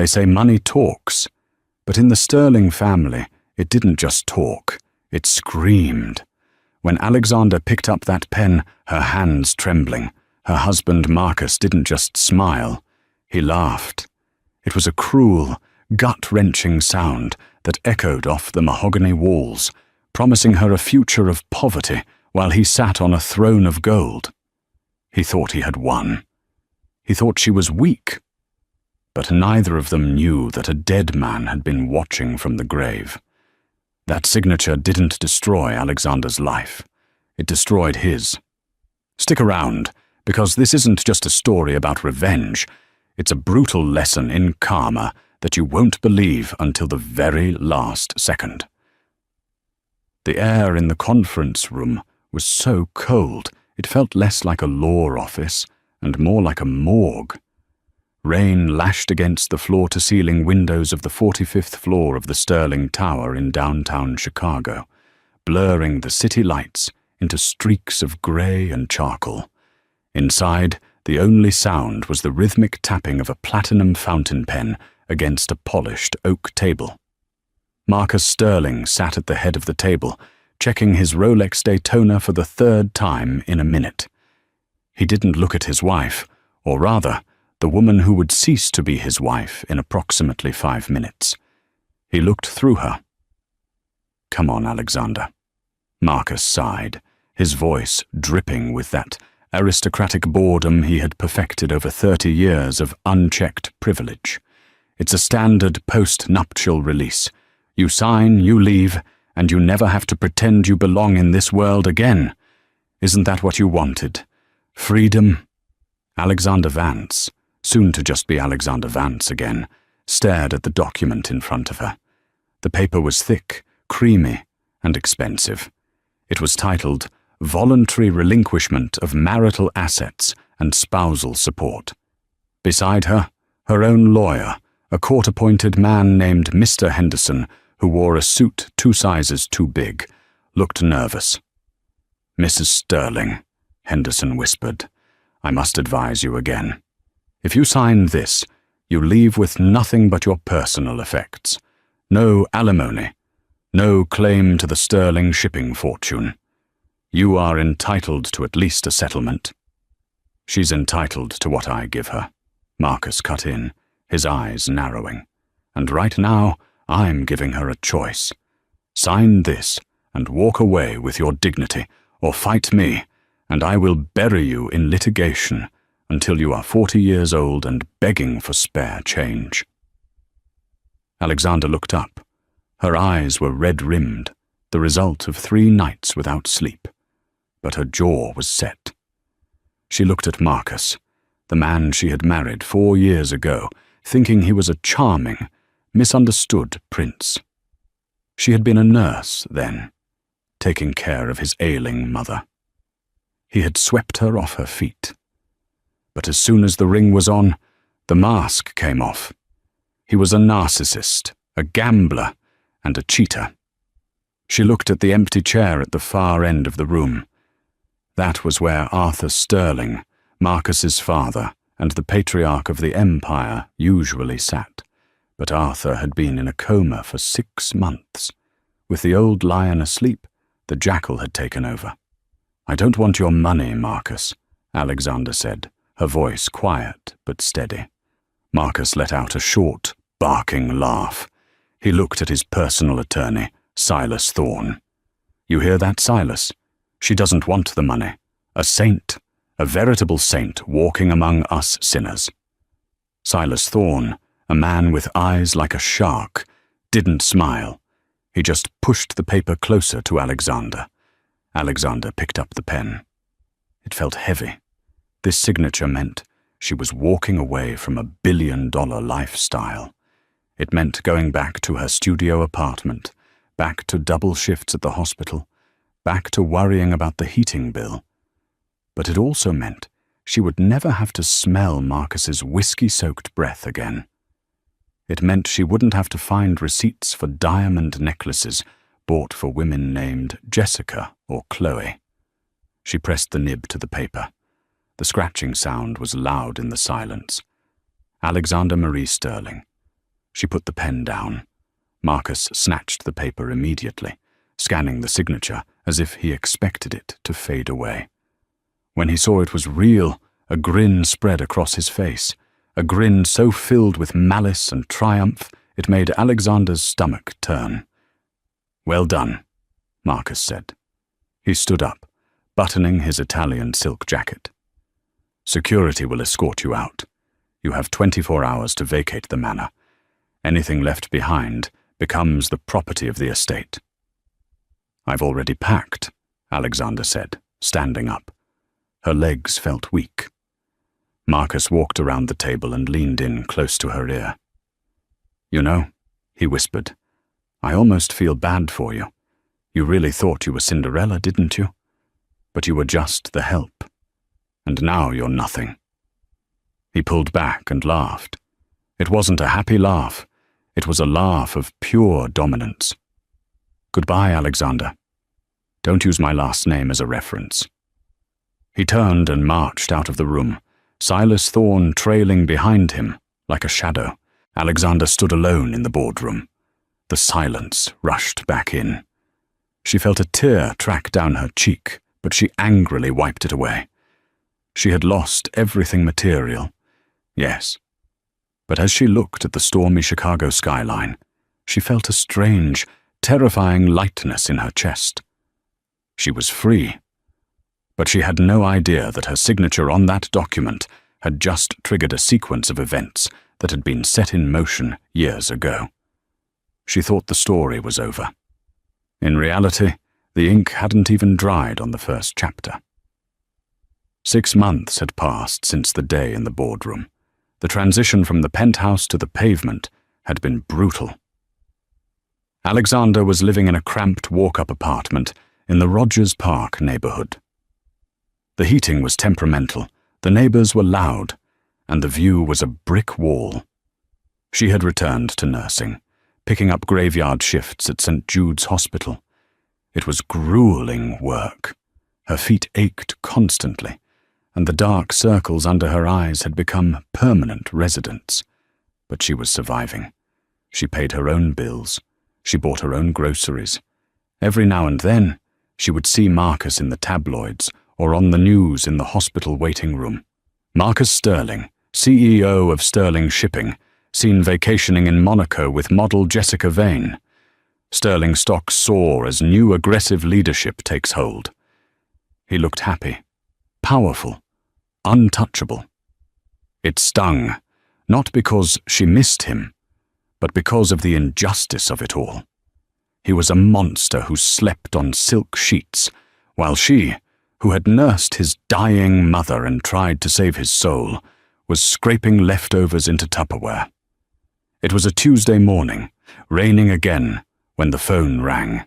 They say money talks, but in the Sterling family, it didn't just talk, it screamed. When Alexander picked up that pen, her hands trembling, her husband Marcus didn't just smile, he laughed. It was a cruel, gut-wrenching sound that echoed off the mahogany walls, promising her a future of poverty while he sat on a throne of gold. He thought he had won. He thought she was weak. But neither of them knew that a dead man had been watching from the grave. That signature didn't destroy Alexander's life. It destroyed his. Stick around, because this isn't just a story about revenge. It's a brutal lesson in karma that you won't believe until the very last second. The air in the conference room was so cold, it felt less like a law office and more like a morgue. Rain lashed against the floor-to-ceiling windows of the 45th floor of the Sterling Tower in downtown Chicago, blurring the city lights into streaks of gray and charcoal. Inside, the only sound was the rhythmic tapping of a platinum fountain pen against a polished oak table. Marcus Sterling sat at the head of the table, checking his Rolex Daytona for the third time in a minute. He didn't look at his wife, or rather, the woman who would cease to be his wife in approximately 5 minutes. He looked through her. "Come on, Alexander." Marcus sighed, his voice dripping with that aristocratic boredom he had perfected over 30 years of unchecked privilege. It's a standard post-nuptial release. You sign, you leave, and you never have to pretend you belong in this world again. Isn't that what you wanted? Freedom? Alexander Vance, soon to just be Alexander Vance again, stared at the document in front of her. The paper was thick, creamy, and expensive. It was titled, "Voluntary Relinquishment of Marital Assets and Spousal Support." Beside her, her own lawyer, a court-appointed man named Mr. Henderson, who wore a suit 2 sizes too big, looked nervous. "Mrs. Sterling," Henderson whispered, "I must advise you again. If you sign this, you leave with nothing but your personal effects. No alimony, no claim to the Sterling shipping fortune. You are entitled to at least a settlement." "She's entitled to what I give her," Marcus cut in, his eyes narrowing. "And right now, I'm giving her a choice. Sign this and walk away with your dignity, or fight me, and I will bury you in litigation until you are 40 years old and begging for spare change." Alexander looked up. Her eyes were red-rimmed, the result of 3 nights without sleep, but her jaw was set. She looked at Marcus, the man she had married 4 years ago, thinking he was a charming, misunderstood prince. She had been a nurse then, taking care of his ailing mother. He had swept her off her feet. But as soon as the ring was on, the mask came off. He was a narcissist, a gambler, and a cheater. She looked at the empty chair at the far end of the room. That was where Arthur Sterling, Marcus's father, and the patriarch of the empire usually sat. But Arthur had been in a coma for 6 months. With the old lion asleep, the jackal had taken over. "I don't want your money, Marcus," Alexander said, her voice quiet but steady. Marcus let out a short, barking laugh. He looked at his personal attorney, Silas Thorne. "You hear that, Silas? She doesn't want the money. A saint, a veritable saint walking among us sinners." Silas Thorne, a man with eyes like a shark, didn't smile. He just pushed the paper closer to Alexander. Alexander picked up the pen. It felt heavy. This signature meant she was walking away from a billion-dollar lifestyle. It meant going back to her studio apartment, back to double shifts at the hospital, back to worrying about the heating bill. But it also meant she would never have to smell Marcus's whiskey-soaked breath again. It meant she wouldn't have to find receipts for diamond necklaces bought for women named Jessica or Chloe. She pressed the nib to the paper. The scratching sound was loud in the silence. Alexander Marie Sterling, She put the pen down. Marcus snatched the paper immediately, scanning the signature as if he expected it to fade away. When he saw it was real, a grin spread across his face, a grin so filled with malice and triumph it made Alexander's stomach turn. "Well done," Marcus said. He stood up, buttoning his Italian silk jacket. "Security will escort you out. You have 24 hours to vacate the manor. Anything left behind becomes the property of the estate." "I've already packed," Alexander said, standing up. Her legs felt weak. Marcus walked around the table and leaned in close to her ear. "You know," he whispered, "I almost feel bad for you. You really thought you were Cinderella, didn't you? But you were just the help. And now you're nothing." He pulled back and laughed. It wasn't a happy laugh. It was a laugh of pure dominance. "Goodbye, Alexander. Don't use my last name as a reference." He turned and marched out of the room, Silas Thorne trailing behind him like a shadow. Alexander stood alone in the boardroom. The silence rushed back in. She felt a tear track down her cheek, but she angrily wiped it away. She had lost everything material, yes. But as she looked at the stormy Chicago skyline, she felt a strange, terrifying lightness in her chest. She was free. But she had no idea that her signature on that document had just triggered a sequence of events that had been set in motion years ago. She thought the story was over. In reality, the ink hadn't even dried on the first chapter. 6 months had passed since the day in the boardroom. The transition from the penthouse to the pavement had been brutal. Alexander was living in a cramped walk-up apartment in the Rogers Park neighborhood. The heating was temperamental, the neighbors were loud, and the view was a brick wall. She had returned to nursing, picking up graveyard shifts at St. Jude's Hospital. It was grueling work. Her feet ached constantly, and the dark circles under her eyes had become permanent residents. But she was surviving. She paid her own bills. She bought her own groceries. Every now and then, she would see Marcus in the tabloids or on the news in the hospital waiting room. Marcus Sterling, CEO of Sterling Shipping, seen vacationing in Monaco with model Jessica Vane. Sterling stocks soar as new aggressive leadership takes hold. He looked happy, powerful, untouchable. It stung, not because she missed him, but because of the injustice of it all. He was a monster who slept on silk sheets, while she, who had nursed his dying mother and tried to save his soul, was scraping leftovers into Tupperware. It was a Tuesday morning, raining again, when the phone rang.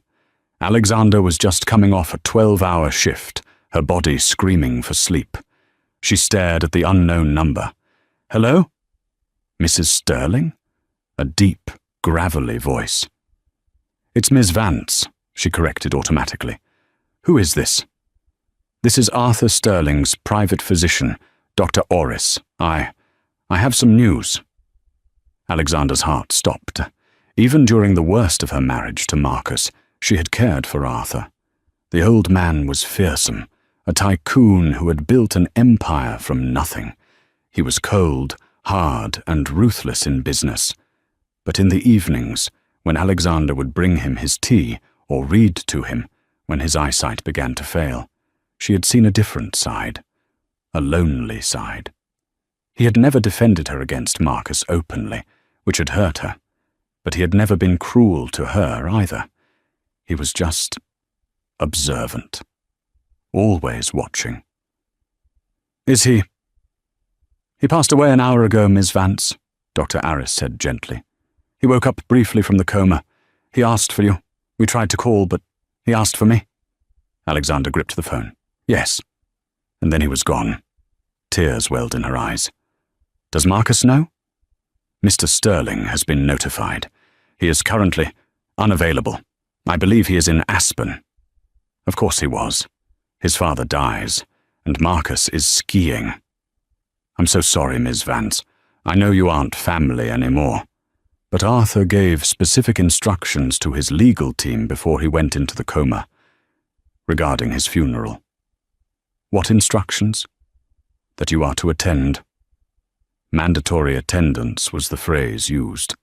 Alexander was just coming off a 12-hour shift, her body screaming for sleep. She stared at the unknown number. "Hello? Mrs. Sterling?" A deep, gravelly voice. "It's Miss Vance," she corrected automatically. "Who is this?" "This is Arthur Sterling's private physician, Dr. Heiress. I have some news." Alexander's heart stopped. Even during the worst of her marriage to Marcus, she had cared for Arthur. The old man was fearsome, a tycoon who had built an empire from nothing. He was cold, hard, and ruthless in business. But in the evenings, when Alexander would bring him his tea or read to him, when his eyesight began to fail, she had seen a different side, a lonely side. He had never defended her against Marcus openly, which had hurt her, but he had never been cruel to her either. He was just observant, always watching. "Is he?" "He passed away an hour ago, Miss Vance," Dr. Heiress said gently. "He woke up briefly from the coma. He asked for you. We tried to call, but he asked for me." Alexander gripped the phone. "Yes." And then he was gone. Tears welled in her eyes. "Does Marcus know?" "Mr. Sterling has been notified. He is currently unavailable. I believe he is in Aspen." Of course he was. His father dies, and Marcus is skiing. "I'm so sorry, Miss Vance. I know you aren't family anymore. But Arthur gave specific instructions to his legal team before he went into the coma, regarding his funeral. What instructions? That you are to attend. Mandatory attendance was the phrase used.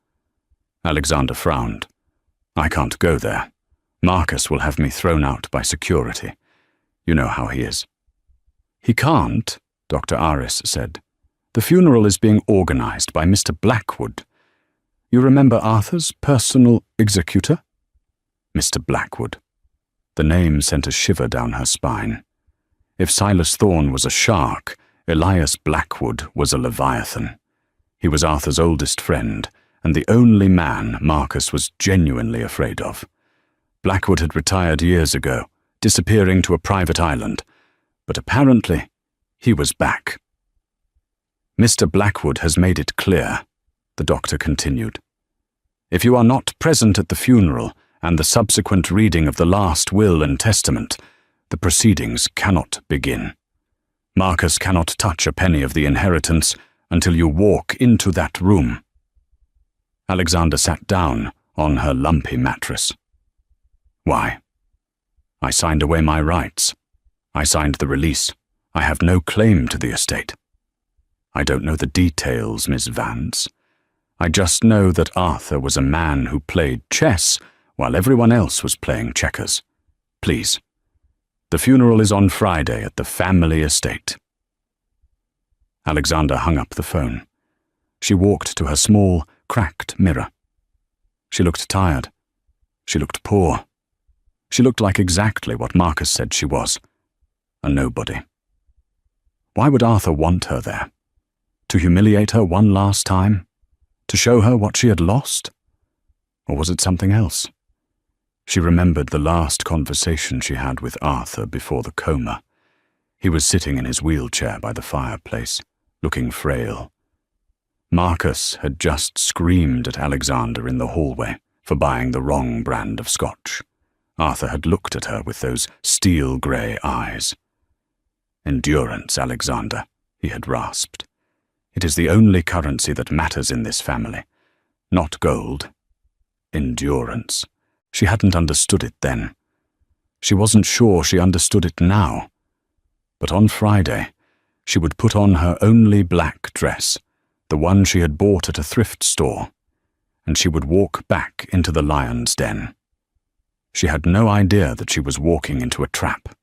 Alexander frowned. I can't go there. Marcus will have me thrown out by security. You know how he is. He can't, Dr. Heiress said. The funeral is being organized by Mr. Blackwood. You remember Arthur's personal executor? Mr. Blackwood. The name sent a shiver down her spine. If Silas Thorne was a shark, Elias Blackwood was a leviathan. He was Arthur's oldest friend, and the only man Marcus was genuinely afraid of. Blackwood had retired years ago, disappearing to a private island, but apparently he was back. Mr. Blackwood has made it clear, the doctor continued. If you are not present at the funeral and the subsequent reading of the last will and testament, the proceedings cannot begin. Marcus cannot touch a penny of the inheritance until you walk into that room. Alexander sat down on her lumpy mattress. Why? I signed away my rights. I signed the release. I have no claim to the estate. I don't know the details, Miss Vance. I just know that Arthur was a man who played chess while everyone else was playing checkers. Please. The funeral is on Friday at the family estate. Alexander hung up the phone. She walked to her small, cracked mirror. She looked tired. She looked poor. She looked like exactly what Marcus said she was, a nobody. Why would Arthur want her there? To humiliate her one last time? To show her what she had lost? Or was it something else? She remembered the last conversation she had with Arthur before the coma. He was sitting in his wheelchair by the fireplace, looking frail. Marcus had just screamed at Alexander in the hallway for buying the wrong brand of scotch. Arthur had looked at her with those steel-grey eyes. Endurance, Alexander, he had rasped. It is the only currency that matters in this family. Not gold. Endurance. She hadn't understood it then. She wasn't sure she understood it now. But on Friday, she would put on her only black dress, the one she had bought at a thrift store, and she would walk back into the lion's den. She had no idea that she was walking into a trap.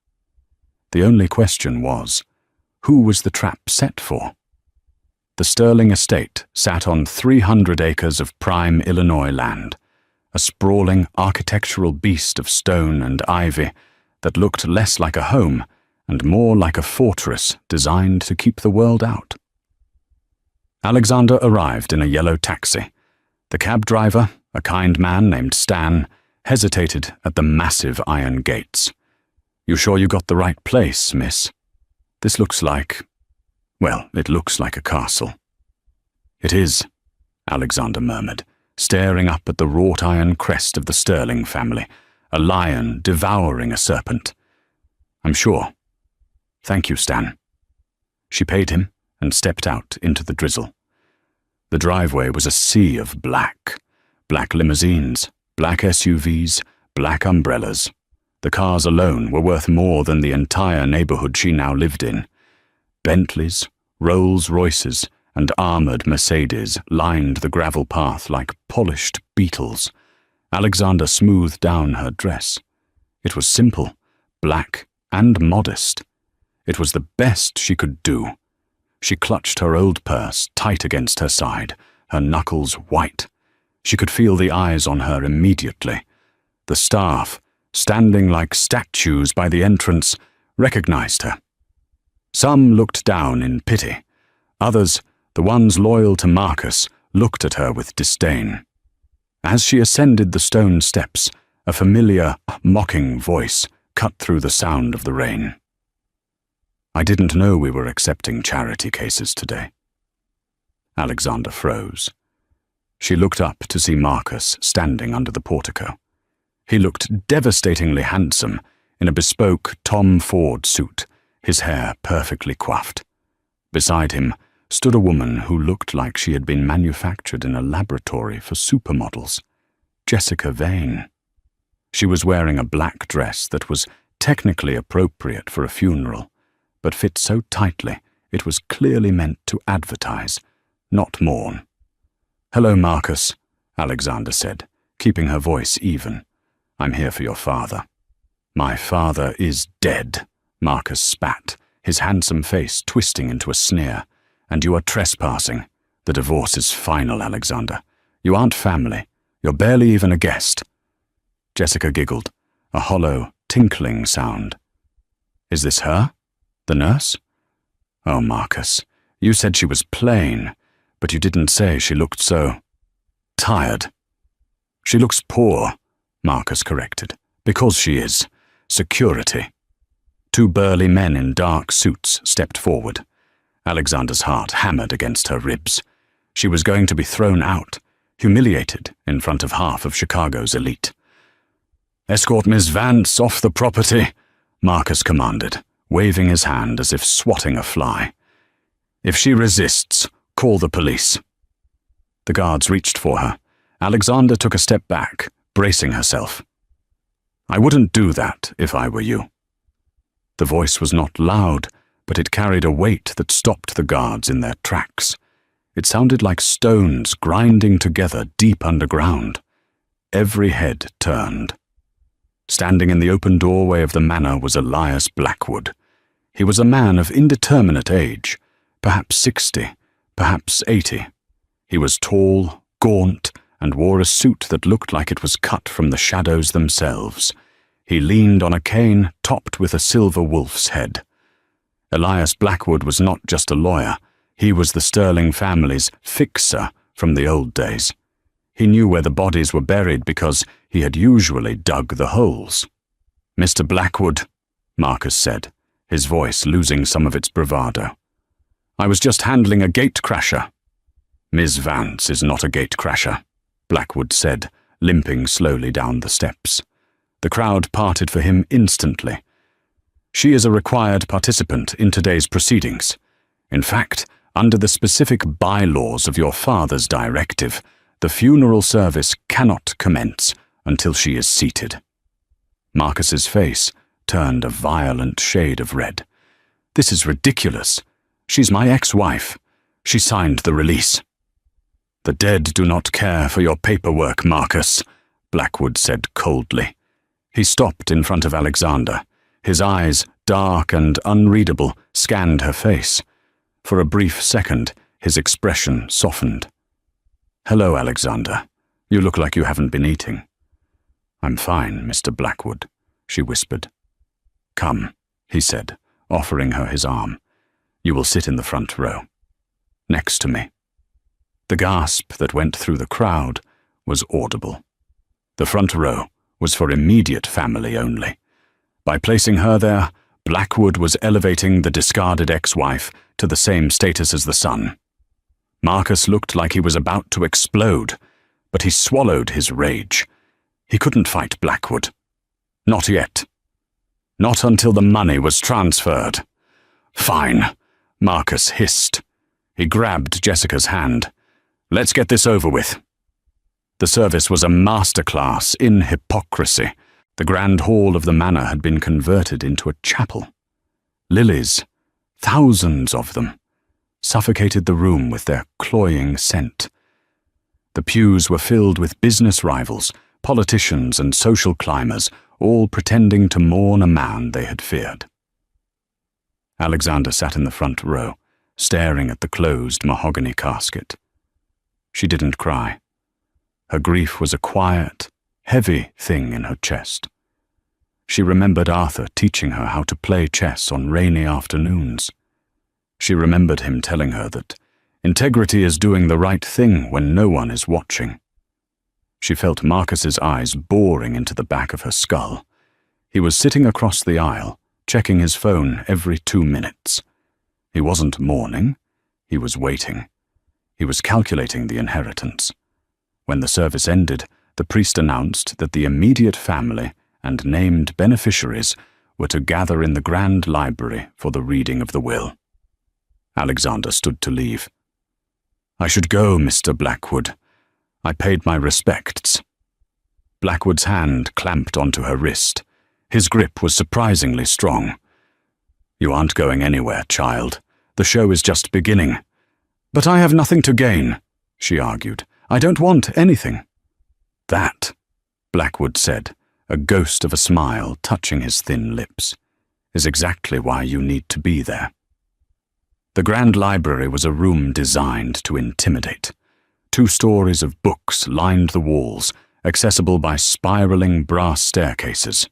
The only question was, who was the trap set for? The Sterling estate sat on 300 acres of prime Illinois land, a sprawling architectural beast of stone and ivy that looked less like a home and more like a fortress designed to keep the world out. Alexander arrived in a yellow taxi. The cab driver, a kind man named Stan, hesitated at the massive iron gates. You sure you got the right place, miss? This looks like... well, it looks like a castle. It is, Alexander murmured, staring up at the wrought iron crest of the Sterling family, a lion devouring a serpent. I'm sure. Thank you, Stan. She paid him and stepped out into the drizzle. The driveway was a sea of black. Black limousines, black SUVs, black umbrellas. The cars alone were worth more than the entire neighborhood she now lived in. Bentleys, Rolls-Royces, and armored Mercedes lined the gravel path like polished beetles. Alexander smoothed down her dress. It was simple, black, and modest. It was the best she could do. She clutched her old purse tight against her side, her knuckles white. She could feel the eyes on her immediately. The staff, standing like statues by the entrance, recognized her. Some looked down in pity. Others, the ones loyal to Marcus, looked at her with disdain. As she ascended the stone steps, a familiar, mocking voice cut through the sound of the rain. I didn't know we were accepting charity cases today. Alexander froze. She looked up to see Marcus standing under the portico. He looked devastatingly handsome in a bespoke Tom Ford suit, his hair perfectly coiffed. Beside him, stood a woman who looked like she had been manufactured in a laboratory for supermodels, Jessica Vane. She was wearing a black dress that was technically appropriate for a funeral, but fit so tightly it was clearly meant to advertise, not mourn. "Hello, Marcus," Alexander said, keeping her voice even. "I'm here for your father." "My father is dead," Marcus spat, his handsome face twisting into a sneer. "And you are trespassing. The divorce is final, Alexander. You aren't family. You're barely even a guest." Jessica giggled, a hollow, tinkling sound. "Is this her? The nurse?" "Oh, Marcus, you said she was plain, but you didn't say she looked so tired." "She looks poor," Marcus corrected, "because she is. Security." Two burly men in dark suits stepped forward. Alexander's heart hammered against her ribs. She was going to be thrown out, humiliated in front of half of Chicago's elite. "Escort Miss Vance off the property," Marcus commanded, waving his hand as if swatting a fly. "If she resists, call the police." The guards reached for her. Alexander took a step back, bracing herself. "I wouldn't do that if I were you." The voice was not loud, but it carried a weight that stopped the guards in their tracks. It sounded like stones grinding together deep underground. Every head turned. Standing in the open doorway of the manor was Elias Blackwood. He was a man of indeterminate age, perhaps 60, perhaps 80. He was tall, gaunt, and wore a suit that looked like it was cut from the shadows themselves. He leaned on a cane topped with a silver wolf's head. Elias Blackwood was not just a lawyer. He was the Sterling family's fixer from the old days. He knew where the bodies were buried because he had usually dug the holes. "Mr. Blackwood," Marcus said, his voice losing some of its bravado. "I was just handling a gatecrasher." "Miss Vance is not a gatecrasher," Blackwood said, limping slowly down the steps. The crowd parted for him instantly. "She is a required participant in today's proceedings. In fact, under the specific bylaws of your father's directive, the funeral service cannot commence until she is seated." Marcus's face turned a violent shade of red. "This is ridiculous. She's my ex-wife. She signed the release." "The dead do not care for your paperwork, Marcus," Blackwood said coldly. He stopped in front of Alexander. His eyes, dark and unreadable, scanned her face. For a brief second, his expression softened. "Hello, Alexander. You look like you haven't been eating." "I'm fine, Mr. Blackwood," she whispered. "Come," he said, offering her his arm. "You will sit in the front row. Next to me." The gasp that went through the crowd was audible. The front row was for immediate family only. By placing her there, Blackwood was elevating the discarded ex-wife to the same status as the son. Marcus looked like he was about to explode, but he swallowed his rage. He couldn't fight Blackwood. Not yet. Not until the money was transferred. "Fine," Marcus hissed. He grabbed Jessica's hand. "Let's get this over with." The service was a masterclass in hypocrisy. The grand hall of the manor had been converted into a chapel. Lilies, thousands of them, suffocated the room with their cloying scent. The pews were filled with business rivals, politicians and social climbers, all pretending to mourn a man they had feared. Alexander sat in the front row, staring at the closed mahogany casket. She didn't cry. Her grief was a quiet, heavy thing in her chest. She remembered Arthur teaching her how to play chess on rainy afternoons. She remembered him telling her that integrity is doing the right thing when no one is watching. She felt Marcus's eyes boring into the back of her skull. He was sitting across the aisle, checking his phone every 2 minutes. He wasn't mourning. He was waiting. He was calculating the inheritance. When the service ended, the priest announced that the immediate family and named beneficiaries were to gather in the grand library for the reading of the will. Alexander stood to leave. "I should go, Mr. Blackwood. I paid my respects." Blackwood's hand clamped onto her wrist. His grip was surprisingly strong. "You aren't going anywhere, child. The show is just beginning." "But I have nothing to gain," she argued. "I don't want anything." "That," Blackwood said, a ghost of a smile touching his thin lips, "is exactly why you need to be there." The Grand Library was a room designed to intimidate. 2 stories of books lined the walls, accessible by spiraling brass staircases.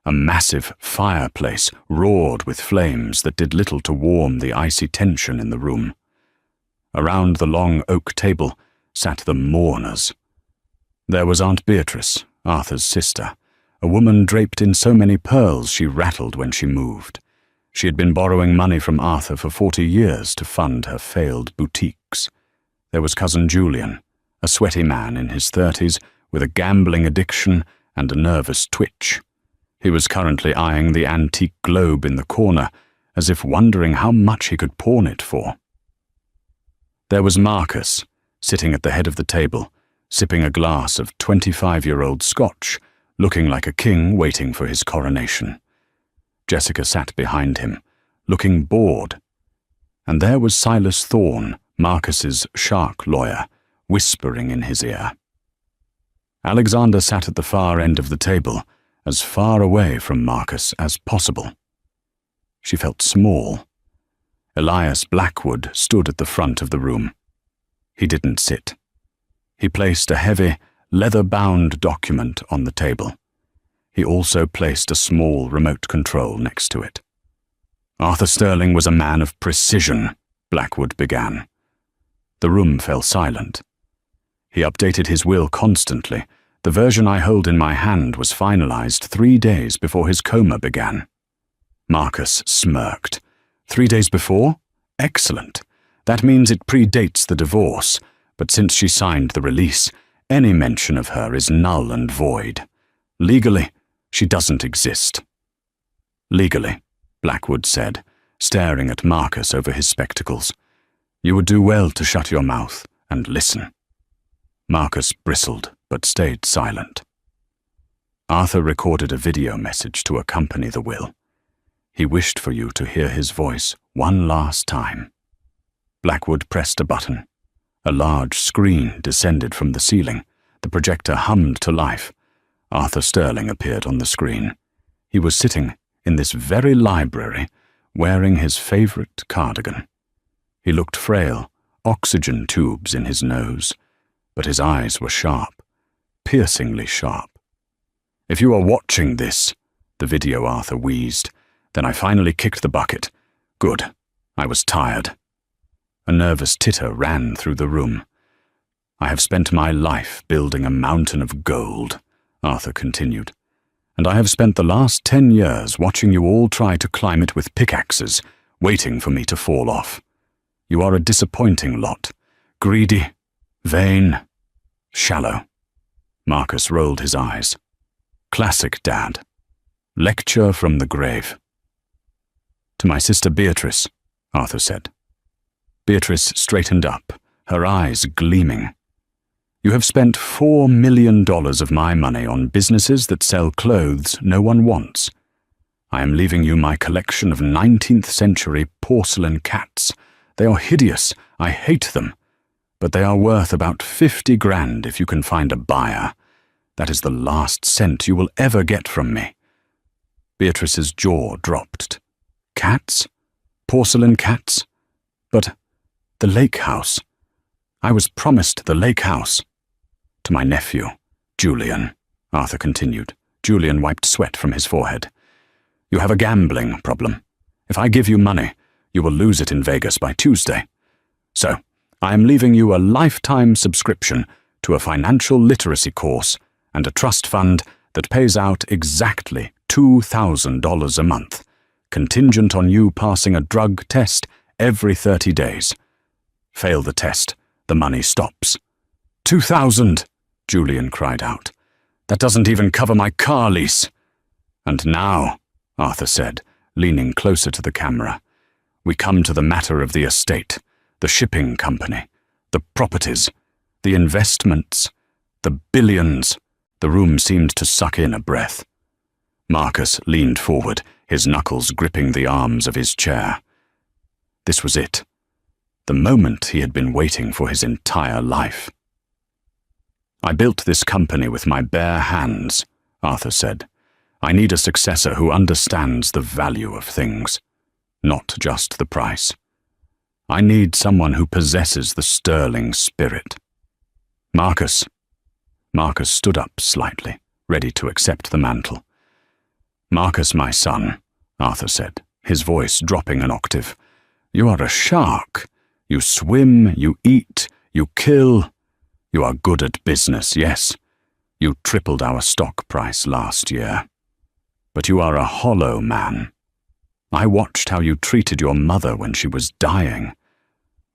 A massive fireplace roared with flames that did little to warm the icy tension in the room. Around the long oak table sat the mourners. There was Aunt Beatrice, Arthur's sister, a woman draped in so many pearls she rattled when she moved. She had been borrowing money from Arthur for 40 years to fund her failed boutiques. There was Cousin Julian, a sweaty man in his 30s with a gambling addiction and a nervous twitch. He was currently eyeing the antique globe in the corner, as if wondering how much he could pawn it for. There was Marcus, sitting at the head of the table, sipping a glass of 25-year-old Scotch, looking like a king waiting for his coronation. Jessica sat behind him, looking bored. And there was Silas Thorne, Marcus's shark lawyer, whispering in his ear. Alexander sat at the far end of the table, as far away from Marcus as possible. She felt small. Elias Blackwood stood at the front of the room. He didn't sit. He placed a heavy, leather-bound document on the table. He also placed a small remote control next to it. "Arthur Sterling was a man of precision," Blackwood began. The room fell silent. "He updated his will constantly. The version I hold in my hand was finalized 3 days before his coma began." Marcus smirked. 3 days before? Excellent. That means it predates the divorce, but since she signed the release, any mention of her is null and void. Legally, she doesn't exist. "Legally," Blackwood said, staring at Marcus over his spectacles. "You would do well to shut your mouth and listen." Marcus bristled, but stayed silent. "Arthur recorded a video message to accompany the will. He wished for you to hear his voice one last time." Blackwood pressed a button. A large screen descended from the ceiling. The projector hummed to life. Arthur Sterling appeared on the screen. He was sitting in this very library, wearing his favorite cardigan. He looked frail, oxygen tubes in his nose, but his eyes were sharp, piercingly sharp. "If you are watching this," the video Arthur wheezed, "then I finally kicked the bucket. Good. I was tired." A nervous titter ran through the room. "I have spent my life building a mountain of gold," Arthur continued, "and I have spent the last 10 years watching you all try to climb it with pickaxes, waiting for me to fall off. You are a disappointing lot. Greedy, vain, shallow." Marcus rolled his eyes. "Classic, Dad. Lecture from the grave." "To my sister Beatrice," Arthur said. Beatrice straightened up, her eyes gleaming. "You have spent $4 million of my money on businesses that sell clothes no one wants. I am leaving you my collection of 19th century porcelain cats. They are hideous. I hate them. But they are worth about 50 grand if you can find a buyer. That is the last cent you will ever get from me." Beatrice's jaw dropped. "Cats? Porcelain cats? But the lake house. I was promised the lake house." "To my nephew, Julian," Arthur continued. Julian wiped sweat from his forehead. "You have a gambling problem. If I give you money, you will lose it in Vegas by Tuesday. So, I am leaving you a lifetime subscription to a financial literacy course and a trust fund that pays out exactly $2,000 a month, contingent on you passing a drug test every 30 days. Fail the test, the money stops." "2,000!" Julian cried out. "That doesn't even cover my car lease." "And now," Arthur said, leaning closer to the camera, We come to the matter of the estate, the shipping company, the properties, the investments, the billions. The room seemed to suck in a breath. Marcus leaned forward, his knuckles gripping the arms of his chair. This was it. The moment he had been waiting for his entire life. "I built this company with my bare hands," Arthur said. "I need a successor who understands the value of things, not just the price. I need someone who possesses the sterling spirit." Marcus stood up slightly, ready to accept the mantle. "Marcus, my son," Arthur said, his voice dropping an octave. "You are a shark. You swim, you eat, you kill. You are good at business, yes. You tripled our stock price last year. But you are a hollow man. I watched how you treated your mother when she was dying.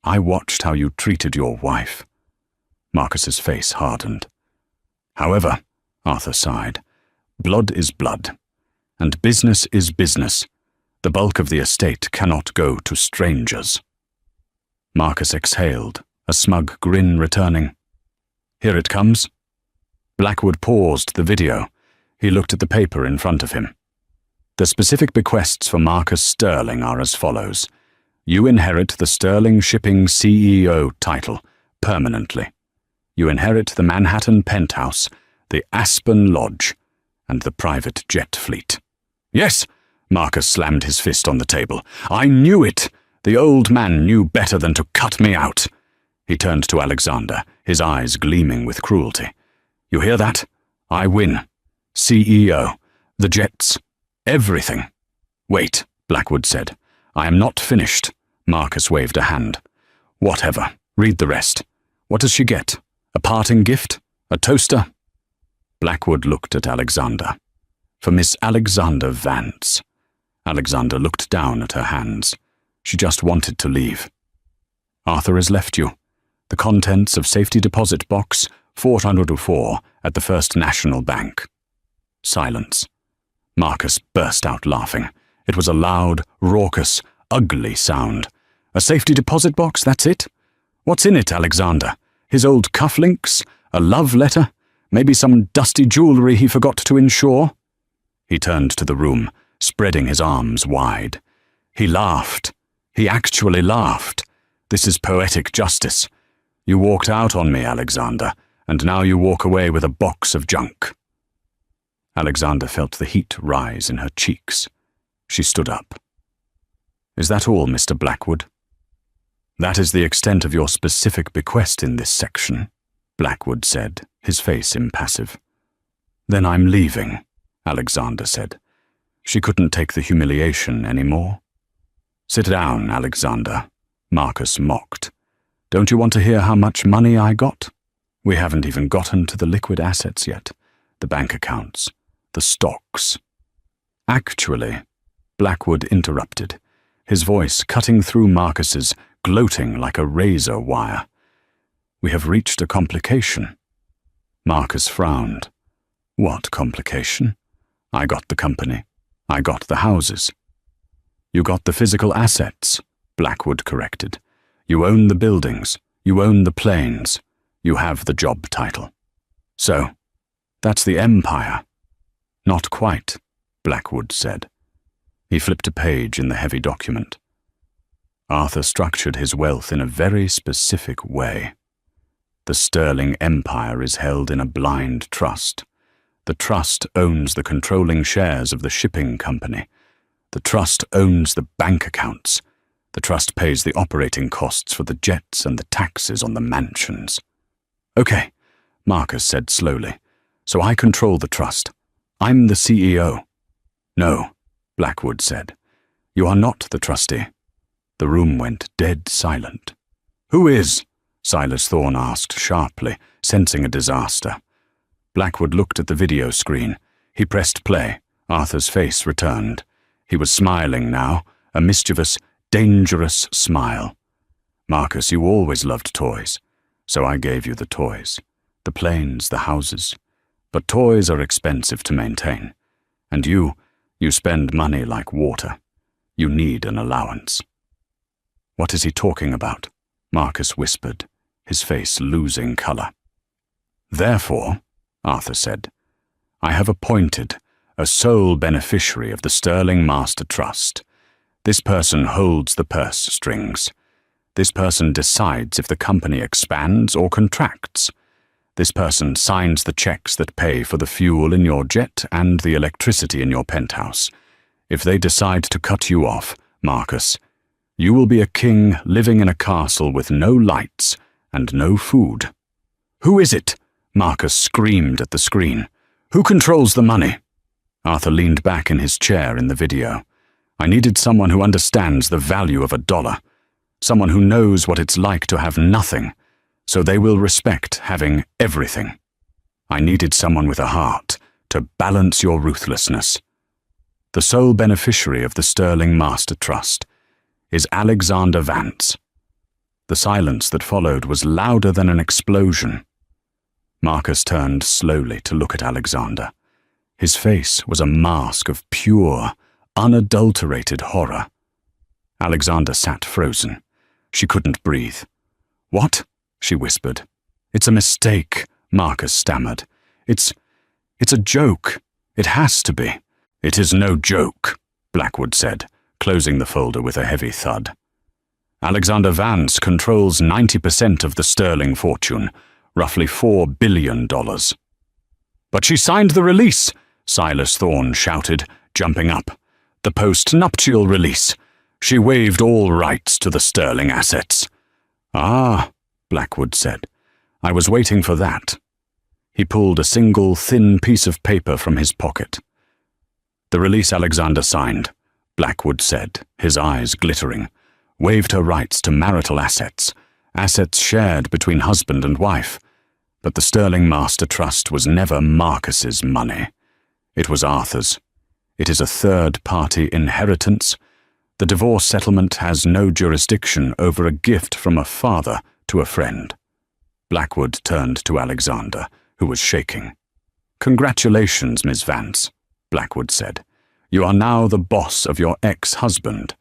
I watched how you treated your wife." Marcus's face hardened. "However," Arthur sighed, "blood is blood, and business is business. The bulk of the estate cannot go to strangers." Marcus exhaled, a smug grin returning. "Here it comes." Blackwood paused the video. He looked at the paper in front of him. "The specific bequests for Marcus Sterling are as follows. You inherit the Sterling Shipping CEO title, permanently. You inherit the Manhattan penthouse, the Aspen Lodge, and the private jet fleet." "Yes!" Marcus slammed his fist on the table. "I knew it! The old man knew better than to cut me out." He turned to Alexander, his eyes gleaming with cruelty. "You hear that? I win. CEO, the jets, everything." "Wait," Blackwood said. "I am not finished." Marcus waved a hand. "Whatever. Read the rest. What does she get? A parting gift? A toaster?" Blackwood looked at Alexander. "For Miss Alexander Vance." Alexander looked down at her hands. She just wanted to leave. "Arthur has left you. The contents of safety deposit box 404 at the First National Bank." Silence. Marcus burst out laughing. It was a loud, raucous, ugly sound. "A safety deposit box, that's it? What's in it, Alexander? His old cufflinks? A love letter? Maybe some dusty jewelry he forgot to insure?" He turned to the room, spreading his arms wide. He laughed. He actually laughed. "This is poetic justice. You walked out on me, Alexander, and now you walk away with a box of junk." Alexander felt the heat rise in her cheeks. She stood up. "Is that all, Mr. Blackwood?" "That is the extent of your specific bequest in this section," Blackwood said, his face impassive. "Then I'm leaving," Alexander said. She couldn't take the humiliation anymore. "Sit down, Alexander," Marcus mocked. "Don't you want to hear how much money I got? We haven't even gotten to the liquid assets yet, the bank accounts, the stocks." "Actually," Blackwood interrupted, his voice cutting through Marcus's, gloating like a razor wire. "We have reached a complication." Marcus frowned. "What complication?" "I got the company. I got the houses." "You got the physical assets," Blackwood corrected. "You own the buildings. You own the planes. You have the job title. So, that's the empire." "Not quite," Blackwood said. He flipped a page in the heavy document. Arthur structured his wealth in a very specific way. The Sterling Empire is held in a blind trust. The trust owns the controlling shares of the shipping company. The trust owns the bank accounts. The trust pays the operating costs for the jets and the taxes on the mansions. "Okay," Marcus said slowly. "So I control the trust. I'm the CEO." "No," Blackwood said. "You are not the trustee." The room went dead silent. "Who is?" Silas Thorne asked sharply, sensing a disaster. Blackwood looked at the video screen. He pressed play. Arthur's face returned. He was smiling now, a mischievous, dangerous smile. "Marcus, you always loved toys, so I gave you the toys. The planes, the houses. But toys are expensive to maintain. And you spend money like water. You need an allowance. What is he talking about? Marcus whispered, his face losing colour. Therefore, Arthur said, I have appointed a sole beneficiary of the Sterling Master Trust. This person holds the purse strings. This person decides if the company expands or contracts. This person signs the checks that pay for the fuel in your jet and the electricity in your penthouse. If they decide to cut you off, Marcus, you will be a king living in a castle with no lights and no food. Who is it? Marcus screamed at the screen. Who controls the money? Arthur leaned back in his chair in the video. I needed someone who understands the value of $1. Someone who knows what it's like to have nothing, so they will respect having everything. I needed someone with a heart to balance your ruthlessness. The sole beneficiary of the Sterling Master Trust is Alexander Vance. The silence that followed was louder than an explosion. Marcus turned slowly to look at Alexander. His face was a mask of pure, unadulterated horror. Alexander sat frozen. She couldn't breathe. What? She whispered. It's a mistake, Marcus stammered. It's a joke. It has to be. It is no joke, Blackwood said, closing the folder with a heavy thud. Alexander Vance controls 90% of the sterling fortune, roughly $4 billion. But she signed the release, Silas Thorne shouted, jumping up. The post-nuptial release. She waived all rights to the sterling assets. Ah, Blackwood said. I was waiting for that. He pulled a single thin piece of paper from his pocket. The release Alexander signed, Blackwood said, his eyes glittering, waived her rights to marital assets, assets shared between husband and wife. But the Sterling Master Trust was never Marcus's money. It was Arthur's. It is a third-party inheritance. The divorce settlement has no jurisdiction over a gift from a father to a friend. Blackwood turned to Alexander, who was shaking. Congratulations, Miss Vance, Blackwood said. You are now the boss of your ex-husband,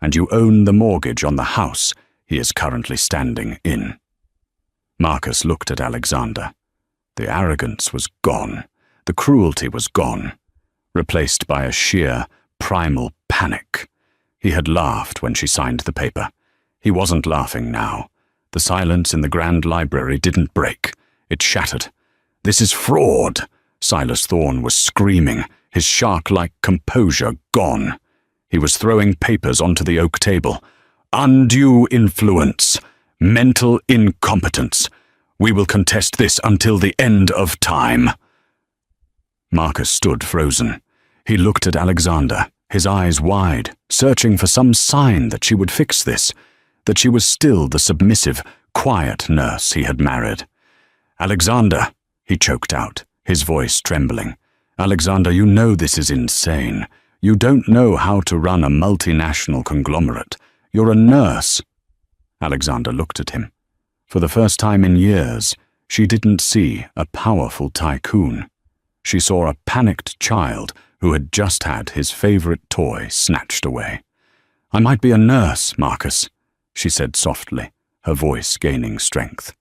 and you own the mortgage on the house he is currently standing in. Marcus looked at Alexander. The arrogance was gone. The cruelty was gone, replaced by a sheer, primal panic. He had laughed when she signed the paper. He wasn't laughing now. The silence in the grand library didn't break. It shattered. This is fraud, Silas Thorne was screaming, his shark-like composure gone. He was throwing papers onto the oak table. Undue influence. Mental incompetence. We will contest this until the end of time. Marcus stood frozen. He looked at Alexander, his eyes wide, searching for some sign that she would fix this, that she was still the submissive, quiet nurse he had married. Alexander, he choked out, his voice trembling. Alexander, you know this is insane. You don't know how to run a multinational conglomerate. You're a nurse. Alexander looked at him. For the first time in years, she didn't see a powerful tycoon. She saw a panicked child who had just had his favorite toy snatched away. I might be a nurse, Marcus, she said softly, her voice gaining strength.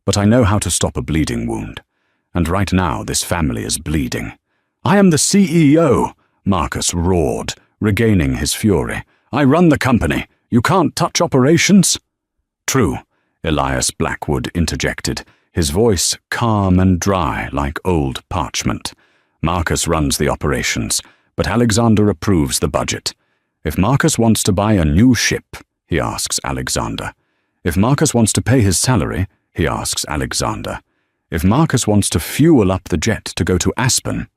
But I know how to stop a bleeding wound, and right now this family is bleeding. I am the CEO, Marcus roared, regaining his fury. I run the company. You can't touch operations. True, Elias Blackwood interjected, his voice calm and dry like old parchment. Marcus runs the operations, but Alexander approves the budget. If Marcus wants to buy a new ship, he asks Alexander. If Marcus wants to pay his salary, he asks Alexander. If Marcus wants to fuel up the jet to go to Aspen,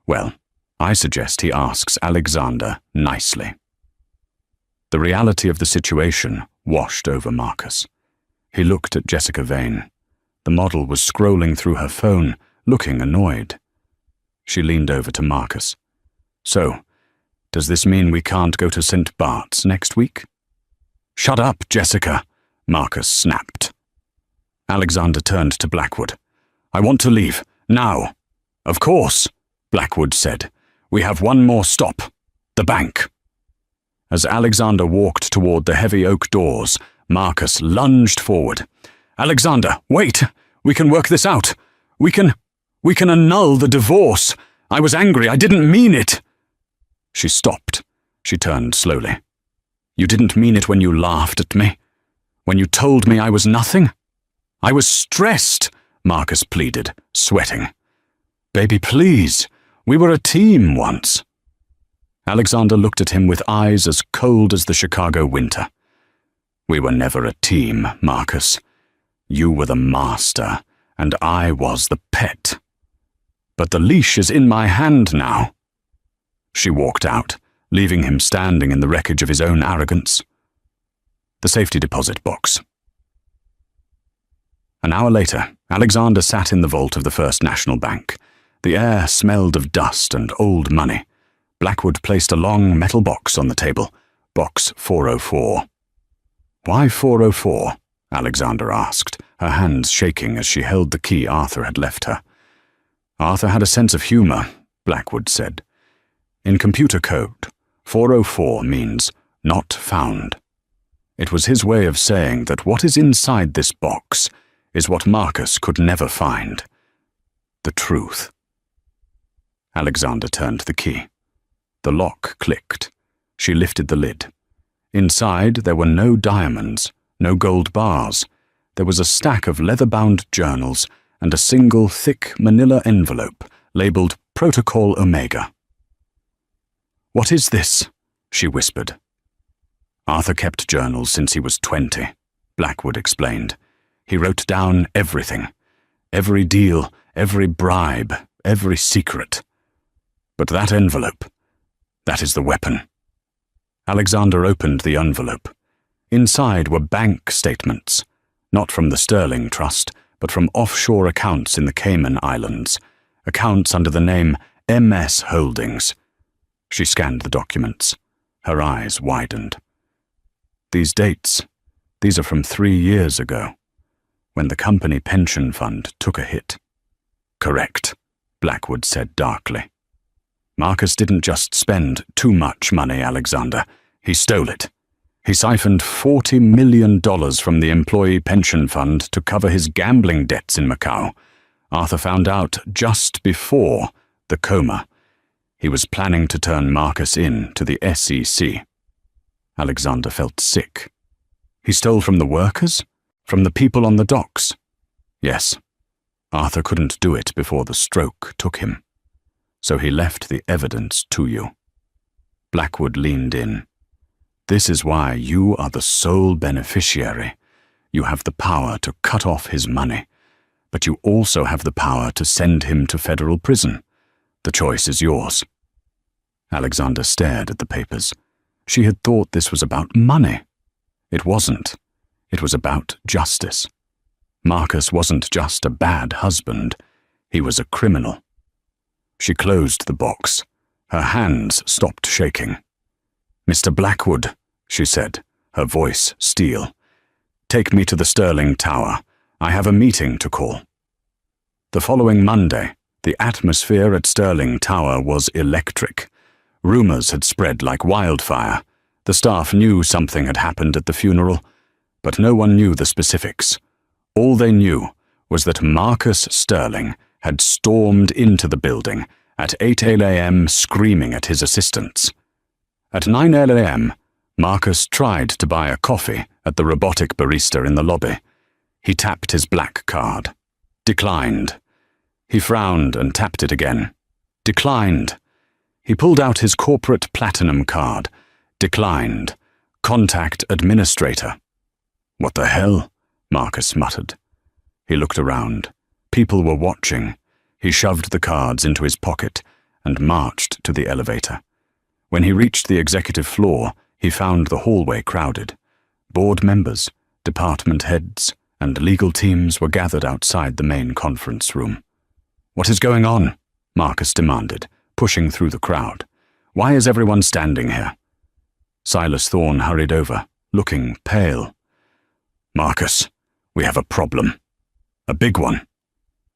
well, I suggest he asks Alexander nicely. The reality of the situation washed over Marcus. He looked at Jessica Vane. The model was scrolling through her phone, looking annoyed. She leaned over to Marcus. So, does this mean we can't go to St. Bart's next week? Shut up, Jessica, Marcus snapped. Alexander turned to Blackwood. I want to leave, now. Of course, Blackwood said. We have one more stop, the bank. As Alexander walked toward the heavy oak doors, Marcus lunged forward. "Alexander, wait! We can work this out! We can annul the divorce! I was angry, I didn't mean it!" She stopped. She turned slowly. "You didn't mean it when you laughed at me? When you told me I was nothing?" "I was stressed," Marcus pleaded, sweating. "Baby, please. We were a team once." Alexander looked at him with eyes as cold as the Chicago winter. "We were never a team, Marcus. You were the master, and I was the pet. But the leash is in my hand now." She walked out, leaving him standing in the wreckage of his own arrogance. The safety deposit box. An hour later, Alexander sat in the vault of the First National Bank. The air smelled of dust and old money. Blackwood placed a long metal box on the table, box 404. "Why 404? Alexander asked, her hands shaking as she held the key Arthur had left her. "Arthur had a sense of humor," Blackwood said. "In computer code, 404 means not found." It was his way of saying that what is inside this box is what Marcus could never find. The truth. Alexander turned the key. The lock clicked. She lifted the lid. Inside there were no diamonds, no gold bars. There was a stack of leather-bound journals and a single thick manila envelope labeled Protocol Omega. "What is this?" she whispered. "Arthur kept journals since he was 20, Blackwood explained. He wrote down everything. Every deal, every bribe, every secret. But that envelope, that is the weapon." Alexander opened the envelope. Inside were bank statements, not from the Sterling Trust, but from offshore accounts in the Cayman Islands, accounts under the name MS Holdings. She scanned the documents. Her eyes widened. "These dates, these are from 3 years ago, when the company pension fund took a hit." "Correct," Blackwood said darkly. "Marcus didn't just spend too much money, Alexander. He stole it. He siphoned $40 million from the employee pension fund to cover his gambling debts in Macau. Arthur found out just before the coma. He was planning to turn Marcus in to the SEC. Alexander felt sick. He stole from the workers? From the people on the docks? Yes. Arthur couldn't do it before the stroke took him. So he left the evidence to you. Blackwood leaned in. This is why you are the sole beneficiary. You have the power to cut off his money, but you also have the power to send him to federal prison. The choice is yours. Alexander stared at the papers. She had thought this was about money. It wasn't. It was about justice. Marcus wasn't just a bad husband. He was a criminal. She closed the box. Her hands stopped shaking. "Mr. Blackwood," she said, her voice steel. "Take me to the Sterling Tower. I have a meeting to call." The following Monday, the atmosphere at Sterling Tower was electric. Rumors had spread like wildfire. The staff knew something had happened at the funeral, but no one knew the specifics. All they knew was that Marcus Sterling had stormed into the building at 8 a.m. screaming at his assistants. At 9 a.m., Marcus tried to buy a coffee at the robotic barista in the lobby. He tapped his black card. Declined. He frowned and tapped it again. Declined. He pulled out his corporate platinum card. Declined. Contact administrator. "What the hell?" Marcus muttered. He looked around. People were watching. He shoved the cards into his pocket and marched to the elevator. When he reached the executive floor, he found the hallway crowded. Board members, department heads, and legal teams were gathered outside the main conference room. "What is going on?" Marcus demanded, pushing through the crowd. "Why is everyone standing here?" Silas Thorne hurried over, looking pale. "Marcus, we have a problem. A big one.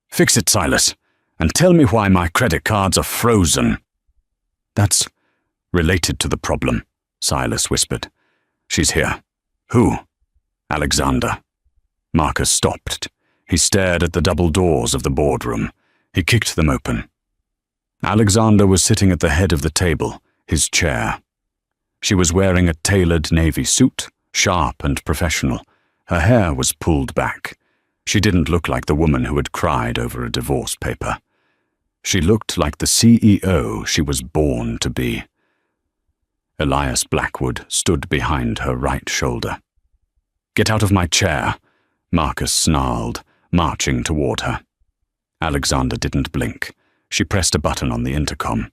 Fix it, Silas, and tell me why my credit cards are frozen." "That's related to the problem," Silas whispered. "She's here." "Who?" "Alexander." Marcus stopped. He stared at the double doors of the boardroom. He kicked them open. Alexander was sitting at the head of the table, his chair. She was wearing a tailored navy suit, sharp and professional. Her hair was pulled back. She didn't look like the woman who had cried over a divorce paper. She looked like the CEO she was born to be. Elias Blackwood stood behind her right shoulder. "Get out of my chair," Marcus snarled, marching toward her. Alexander didn't blink. She pressed a button on the intercom.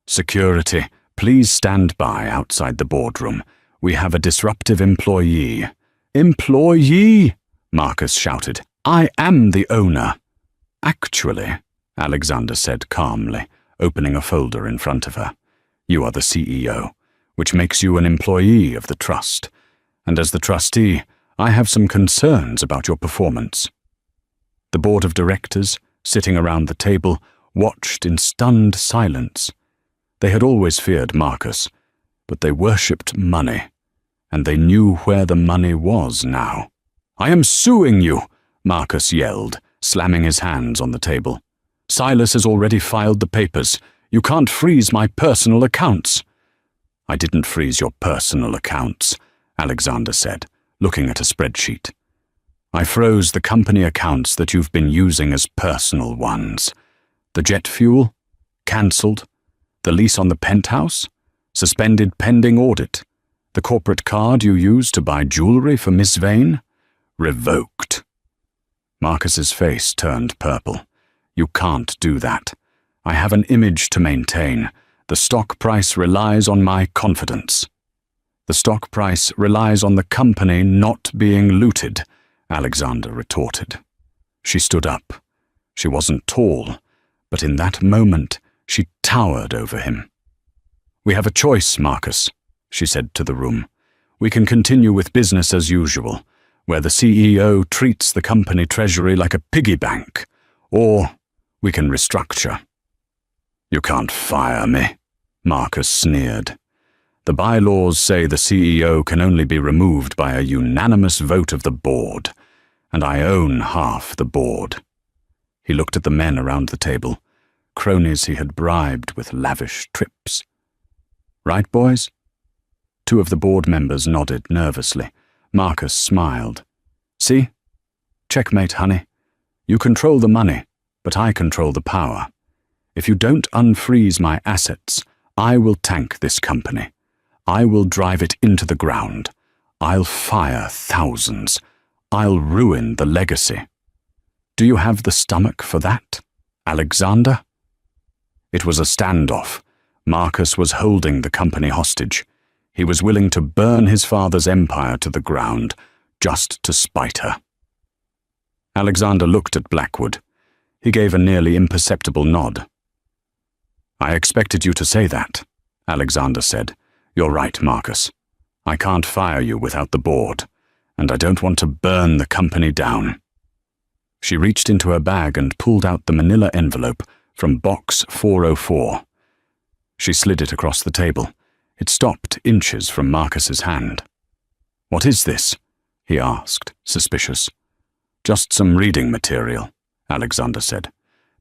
"Security, please stand by outside the boardroom. We have a disruptive employee." "Employee?" Marcus shouted. "I am the owner." "Actually," Alexander said calmly, opening a folder in front of her, "you are the CEO, which makes you an employee of the trust. And as the trustee, I have some concerns about your performance." The board of directors, sitting around the table, watched in stunned silence. They had always feared Marcus, but they worshipped money, and they knew where the money was now. "I am suing you," Marcus yelled, slamming his hands on the table. "Silas has already filed the papers. You can't freeze my personal accounts." "I didn't freeze your personal accounts," Alexander said, looking at a spreadsheet. "I froze the company accounts that you've been using as personal ones. The jet fuel? Cancelled. The lease on the penthouse? Suspended pending audit. The corporate card you used to buy jewelry for Miss Vane? Revoked." Marcus's face turned purple. "You can't do that. I have an image to maintain. The stock price relies on my confidence." "The stock price relies on the company not being looted," Alexander retorted. She stood up. She wasn't tall, but in that moment she towered over him. "We have a choice, Marcus," she said to the room. "We can continue with business as usual, where the CEO treats the company treasury like a piggy bank, or we can restructure." "You can't fire me," Marcus sneered. "The bylaws say the CEO can only be removed by a unanimous vote of the board, and I own half the board." He looked at the men around the table, cronies he had bribed with lavish trips. "Right, boys?" Two of the board members nodded nervously. Marcus smiled. "See? Checkmate, honey. You control the money, but I control the power. If you don't unfreeze my assets, I will tank this company. I will drive it into the ground. I'll fire thousands. I'll ruin the legacy. Do you have the stomach for that, Alexander?" It was a standoff. Marcus was holding the company hostage. He was willing to burn his father's empire to the ground, just to spite her. Alexander looked at Blackwood. He gave a nearly imperceptible nod. "I expected you to say that," Alexander said. "You're right, Marcus. I can't fire you without the board, and I don't want to burn the company down." She reached into her bag and pulled out the manila envelope from box 404. She slid it across the table. It stopped inches from Marcus's hand. "What is this?" he asked, suspicious. "Just some reading material," Alexander said.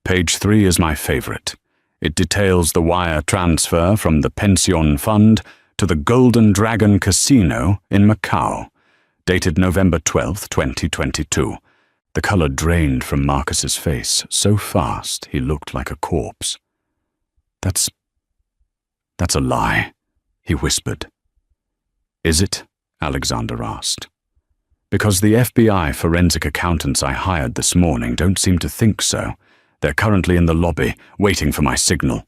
"Page 3 is my favorite. It details the wire transfer from the pension fund to the Golden Dragon Casino in Macau, dated November 12, 2022. The color drained from Marcus's face so fast he looked like a corpse. That's a lie," he whispered. "Is it?" Alexander asked. "Because the FBI forensic accountants I hired this morning don't seem to think so. They're currently in the lobby, waiting for my signal."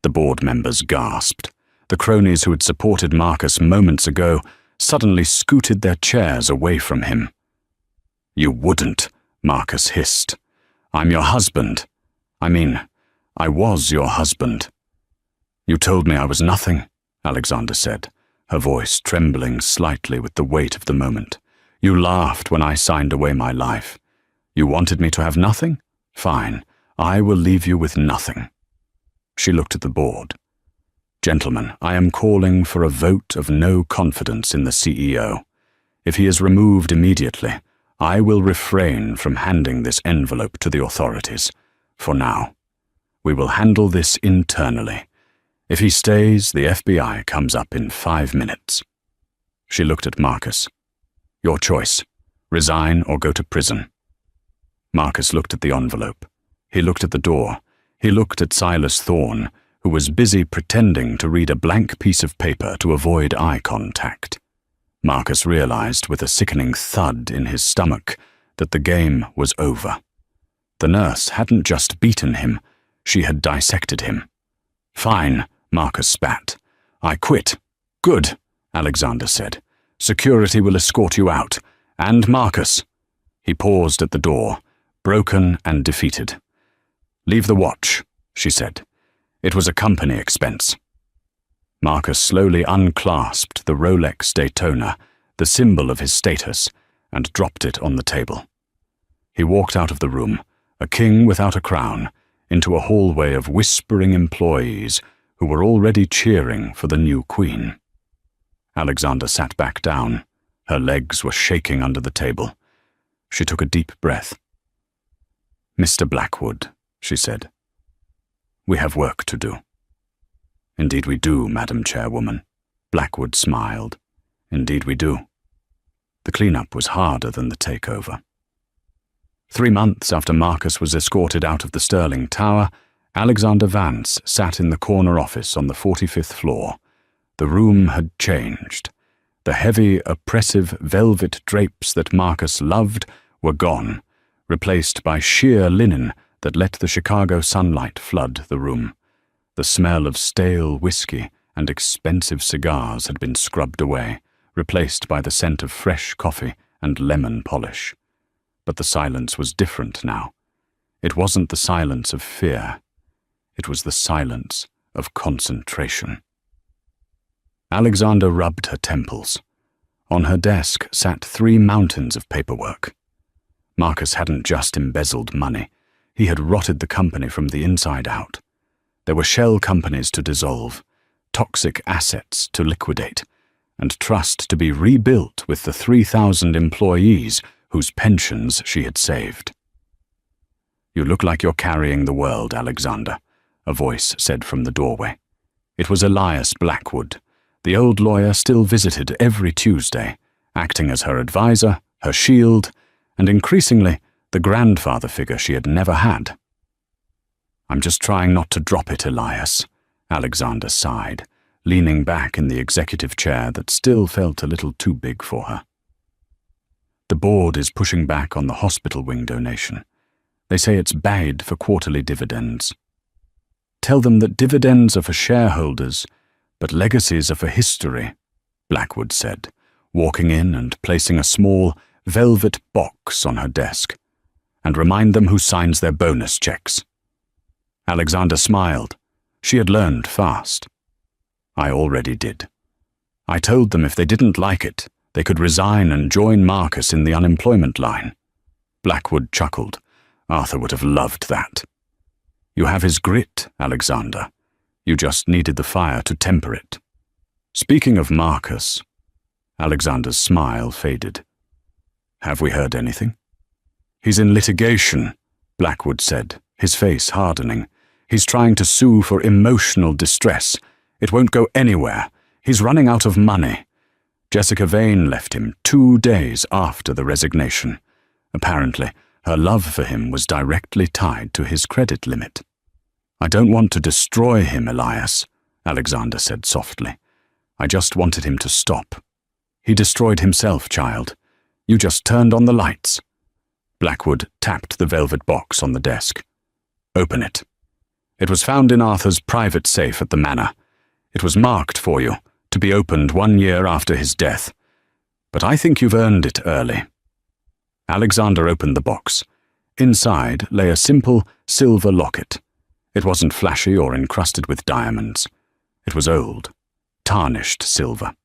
The board members gasped. The cronies who had supported Marcus moments ago suddenly scooted their chairs away from him. "You wouldn't," Marcus hissed. "I'm your husband. I was your husband." "You told me I was nothing," Alexander said, her voice trembling slightly with the weight of the moment. "You laughed when I signed away my life. You wanted me to have nothing? Fine, I will leave you with nothing." She looked at the board. Gentlemen, I am calling for a vote of no confidence in the CEO. If he is removed immediately, I will refrain from handing this envelope to the authorities. For now, we will handle this internally. If he stays, the FBI comes up in 5 minutes. She looked at Marcus. Your choice. Resign or go to prison. Marcus looked at the envelope. He looked at the door. He looked at Silas Thorne, who was busy pretending to read a blank piece of paper to avoid eye contact. Marcus realized with a sickening thud in his stomach that the game was over. The nurse hadn't just beaten him, she had dissected him. Fine, Marcus spat. I quit. Good, Alexander said. Security will escort you out. And Marcus. He paused at the door, broken and defeated. Leave the watch, she said. It was a company expense. Marcus slowly unclasped the Rolex Daytona, the symbol of his status, and dropped it on the table. He walked out of the room, a king without a crown, into a hallway of whispering employees who were already cheering for the new queen. Alexander sat back down. Her legs were shaking under the table. She took a deep breath. Mr. Blackwood, she said, we have work to do. Indeed we do, Madam Chairwoman. Blackwood smiled. Indeed we do. The cleanup was harder than the takeover. 3 months after Marcus was escorted out of the Sterling Tower, Alexander Vance sat in the corner office on the 45th floor. The room had changed. The heavy, oppressive velvet drapes that Marcus loved were gone, replaced by sheer linen that let the Chicago sunlight flood the room. The smell of stale whiskey and expensive cigars had been scrubbed away, replaced by the scent of fresh coffee and lemon polish. But the silence was different now. It wasn't the silence of fear. It was the silence of concentration. Alexander rubbed her temples. On her desk sat 3 mountains of paperwork. Marcus hadn't just embezzled money. He had rotted the company from the inside out. There were shell companies to dissolve, toxic assets to liquidate, and trust to be rebuilt with the 3,000 employees whose pensions she had saved. You look like you're carrying the world, Alexander, a voice said from the doorway. It was Elias Blackwood. The old lawyer still visited every Tuesday, acting as her advisor, her shield, and increasingly the grandfather figure she had never had. I'm just trying not to drop it, Elias, Alexander sighed, leaning back in the executive chair that still felt a little too big for her. The board is pushing back on the hospital wing donation. They say it's bad for quarterly dividends. Tell them that dividends are for shareholders, but legacies are for history, Blackwood said, walking in and placing a small velvet box on her desk. And remind them who signs their bonus checks. Alexander smiled. She had learned fast. I already did. I told them if they didn't like it, they could resign and join Marcus in the unemployment line. Blackwood chuckled. Arthur would have loved that. You have his grit, Alexander. You just needed the fire to temper it. Speaking of Marcus, Alexander's smile faded. Have we heard anything? He's in litigation, Blackwood said, his face hardening. He's trying to sue for emotional distress. It won't go anywhere. He's running out of money. Jessica Vane left him 2 days after the resignation. Apparently, her love for him was directly tied to his credit limit. I don't want to destroy him, Elias, Alexander said softly. I just wanted him to stop. He destroyed himself, child. You just turned on the lights. Blackwood tapped the velvet box on the desk. Open it. It was found in Arthur's private safe at the manor. It was marked for you, to be opened 1 year after his death. But I think you've earned it early. Alexander opened the box. Inside lay a simple silver locket. It wasn't flashy or encrusted with diamonds. It was old, tarnished silver.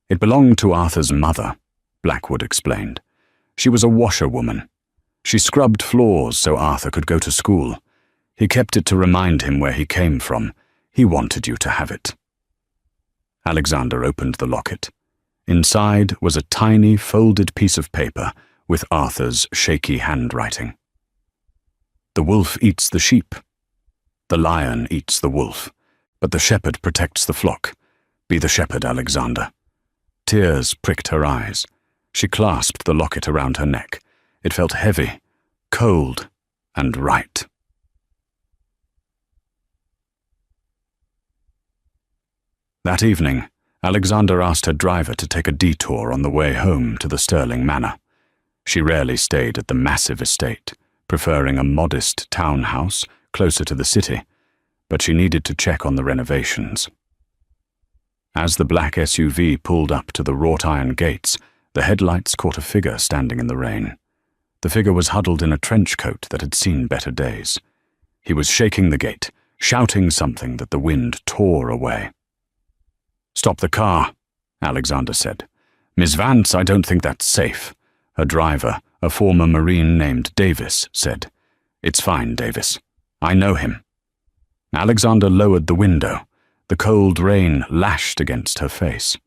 It belonged to Arthur's mother, Blackwood explained. She was a washerwoman. She scrubbed floors so Arthur could go to school. He kept it to remind him where he came from. He wanted you to have it. Alexander opened the locket. Inside was a tiny, folded piece of paper with Arthur's shaky handwriting. The wolf eats the sheep. The lion eats the wolf, but the shepherd protects the flock. Be the shepherd, Alexander. Tears pricked her eyes. She clasped the locket around her neck. It felt heavy, cold, and right. That evening, Alexander asked her driver to take a detour on the way home to the Stirling Manor. She rarely stayed at the massive estate, preferring a modest townhouse closer to the city, but she needed to check on the renovations. As the black SUV pulled up to the wrought iron gates, the headlights caught a figure standing in the rain. The figure was huddled in a trench coat that had seen better days. He was shaking the gate, shouting something that the wind tore away. "Stop the car," Alexander said. "Miss Vance, I don't think that's safe." Her driver, a former Marine named Davis, said. "It's fine, Davis. I know him." Alexander lowered the window. The cold rain lashed against her face.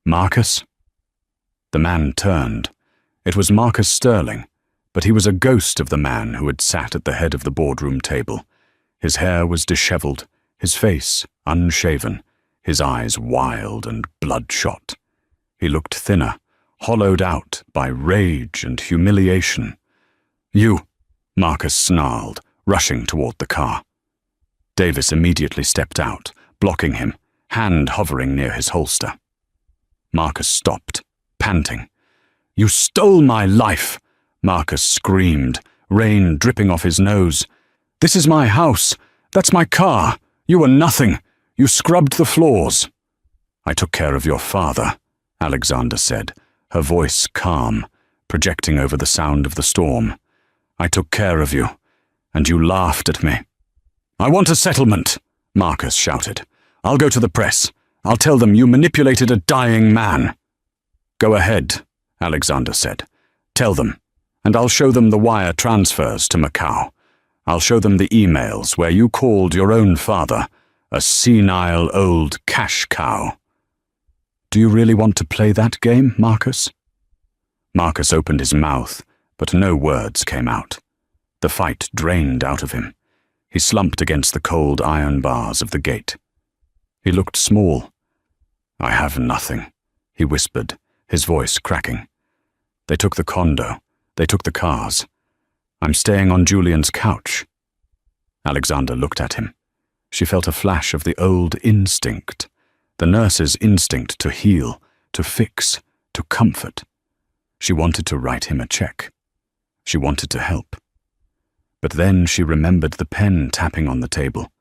"Marcus?" The man turned. It was Marcus Stirling, but he was a ghost of the man who had sat at the head of the boardroom table. His hair was disheveled, his face unshaven, his eyes wild and bloodshot. He looked thinner, hollowed out by rage and humiliation. "You," Marcus snarled, rushing toward the car. Davis immediately stepped out, blocking him, hand hovering near his holster. Marcus stopped, panting. "You stole my life!" Marcus screamed, rain dripping off his nose. "This is my house. That's my car. You were nothing. You scrubbed the floors." "I took care of your father," Alexander said, her voice calm, projecting over the sound of the storm. "I took care of you, and you laughed at me." "I want a settlement," Marcus shouted. "I'll go to the press. I'll tell them you manipulated a dying man." "Go ahead," Alexander said. "Tell them, and I'll show them the wire transfers to Macau. I'll show them the emails where you called your own father a senile old cash cow." "Do you really want to play that game, Marcus?" Marcus opened his mouth, but no words came out. The fight drained out of him. He slumped against the cold iron bars of the gate. He looked small. "I have nothing," he whispered, his voice cracking. "They took the condo. They took the cars. I'm staying on Julian's couch." Alexander looked at him. She felt a flash of the old instinct, the nurse's instinct to heal, to fix, to comfort. She wanted to write him a check. She wanted to help. But then she remembered the pen tapping on the table.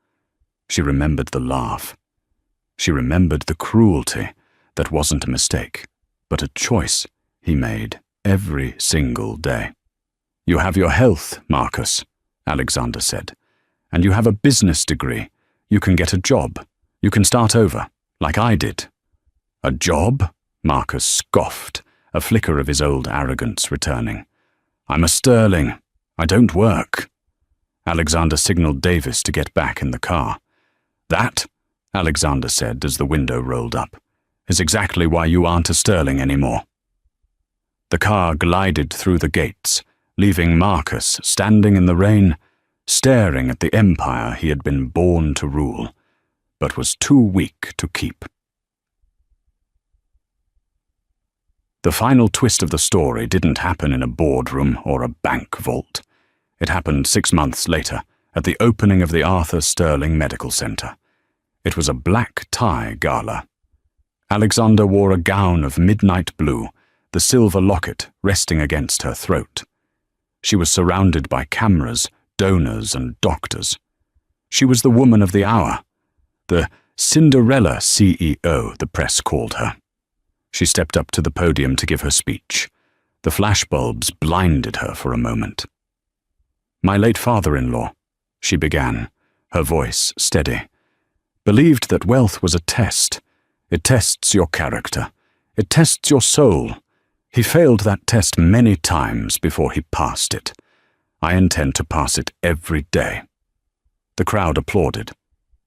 She remembered the laugh. She remembered the cruelty that wasn't a mistake, but a choice he made every single day. "You have your health, Marcus," Alexander said, "and you have a business degree. You can get a job. You can start over, like I did." "A job?" Marcus scoffed, a flicker of his old arrogance returning. "I'm a Stirling. I don't work." Alexander signaled Davis to get back in the car. "That," Alexander said as the window rolled up, "is exactly why you aren't a Stirling anymore." The car glided through the gates, leaving Marcus standing in the rain, staring at the empire he had been born to rule, but was too weak to keep. The final twist of the story didn't happen in a boardroom or a bank vault. It happened 6 months later, at the opening of the Arthur Stirling Medical Center. It was a black tie gala. Alexander wore a gown of midnight blue, the silver locket resting against her throat. She was surrounded by cameras, donors, and doctors. She was the woman of the hour, the Cinderella CEO, the press called her. She stepped up to the podium to give her speech. The flashbulbs blinded her for a moment. "My late father-in-law," she began, her voice steady, "believed that wealth was a test. It tests your character. It tests your soul. He failed that test many times before he passed it. I intend to pass it every day." The crowd applauded.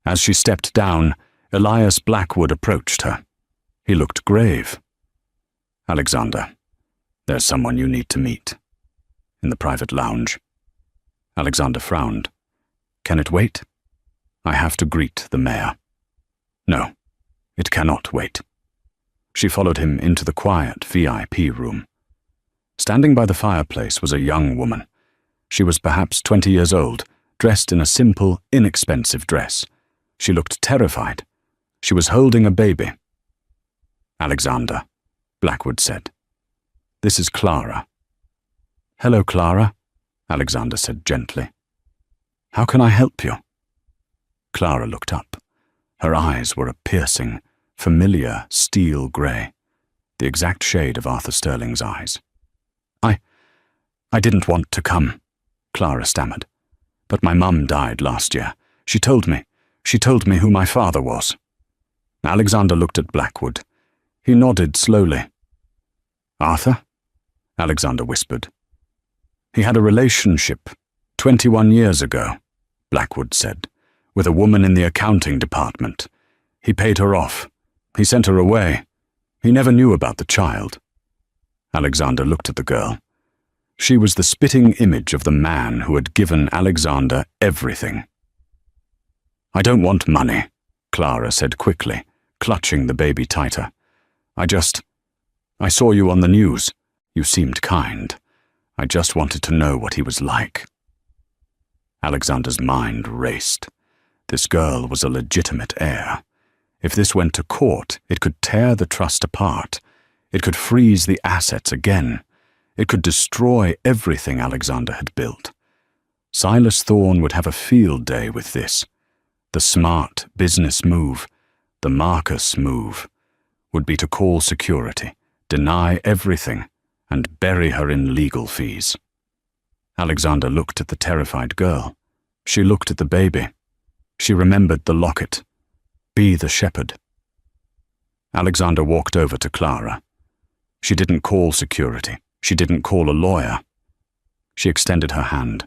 As she stepped down, Elias Blackwood approached her. He looked grave. "Alexander, there's someone you need to meet." In the private lounge. Alexander frowned. "Can it wait?" "I have to greet the mayor." "No, it cannot wait." She followed him into the quiet VIP room. Standing by the fireplace was a young woman. She was perhaps 20 years old, dressed in a simple, inexpensive dress. She looked terrified. She was holding a baby. "Alexander," Blackwood said. "This is Clara." "Hello, Clara," Alexander said gently. "How can I help you?" Clara looked up. Her eyes were a piercing, familiar steel grey, the exact shade of Arthur Sterling's eyes. I didn't want to come," Clara stammered. "But my mum died last year. She told me who my father was." Alexander looked at Blackwood. He nodded slowly. "Arthur?" Alexander whispered. "He had a relationship 21 years ago," Blackwood said, "with a woman in the accounting department. He paid her off. He sent her away. He never knew about the child." Alexander looked at the girl. She was the spitting image of the man who had given Alexander everything. "I don't want money," Clara said quickly, clutching the baby tighter. I saw you on the news. You seemed kind. I just wanted to know what he was like." Alexander's mind raced. This girl was a legitimate heir. If this went to court, it could tear the trust apart. It could freeze the assets again. It could destroy everything Alexander had built. Silas Thorne would have a field day with this. The smart business move, the Marcus move, would be to call security, deny everything, and bury her in legal fees. Alexander looked at the terrified girl. She looked at the baby. She remembered the locket. Be the shepherd. Alexander walked over to Clara. She didn't call security. She didn't call a lawyer. She extended her hand.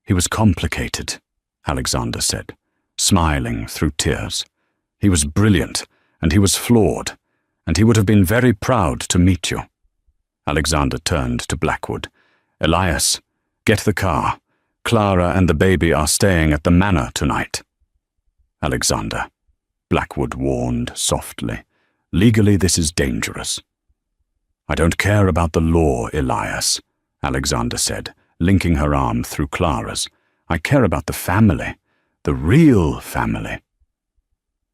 "He was complicated," Alexander said, smiling through tears. "He was brilliant, and he was flawed, and he would have been very proud to meet you." Alexander turned to Blackwood. "Elias, get the car. Clara and the baby are staying at the manor tonight." "Alexander," Blackwood warned softly, "legally this is dangerous." "I don't care about the law, Elias," Alexander said, linking her arm through Clara's. "I care about the family, the real family."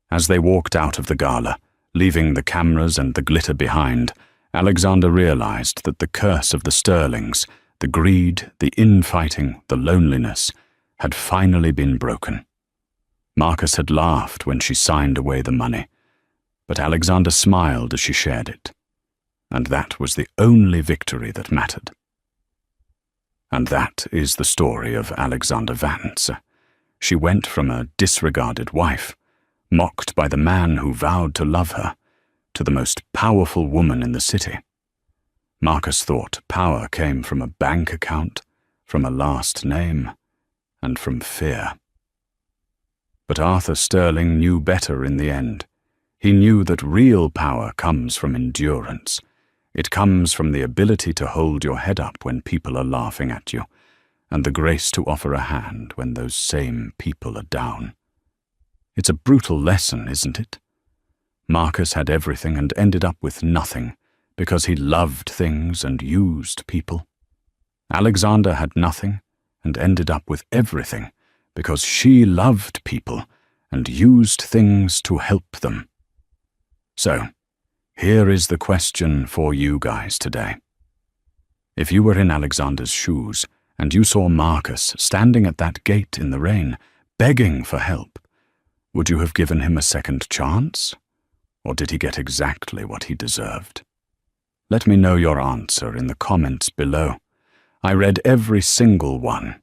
As they walked out of the gala, leaving the cameras and the glitter behind, Alexander realized that the curse of the Sterlings, the greed, the infighting, the loneliness, had finally been broken. Marcus had laughed when she signed away the money, but Alexander smiled as she shared it. And that was the only victory that mattered. And that is the story of Alexander Vance. She went from a disregarded wife, mocked by the man who vowed to love her, to the most powerful woman in the city. Marcus thought power came from a bank account, from a last name, and from fear. But Arthur Sterling knew better in the end. He knew that real power comes from endurance. It comes from the ability to hold your head up when people are laughing at you, and the grace to offer a hand when those same people are down. It's a brutal lesson, isn't it? Marcus had everything and ended up with nothing because he loved things and used people. Alexander had nothing and ended up with everything because she loved people and used things to help them. So, here is the question for you guys today. If you were in Alexander's shoes and you saw Marcus standing at that gate in the rain, begging for help, would you have given him a second chance? Or did he get exactly what he deserved? Let me know your answer in the comments below. I read every single one.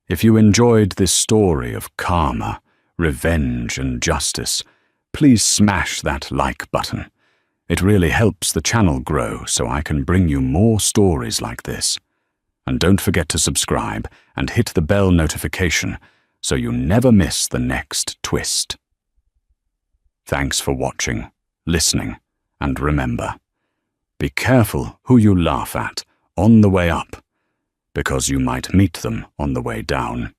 If you enjoyed this story of karma, revenge, and justice, please smash that like button. It really helps the channel grow so I can bring you more stories like this. And don't forget to subscribe and hit the bell notification so you never miss the next twist. Thanks for watching, listening, and remember, be careful who you laugh at on the way up, because you might meet them on the way down.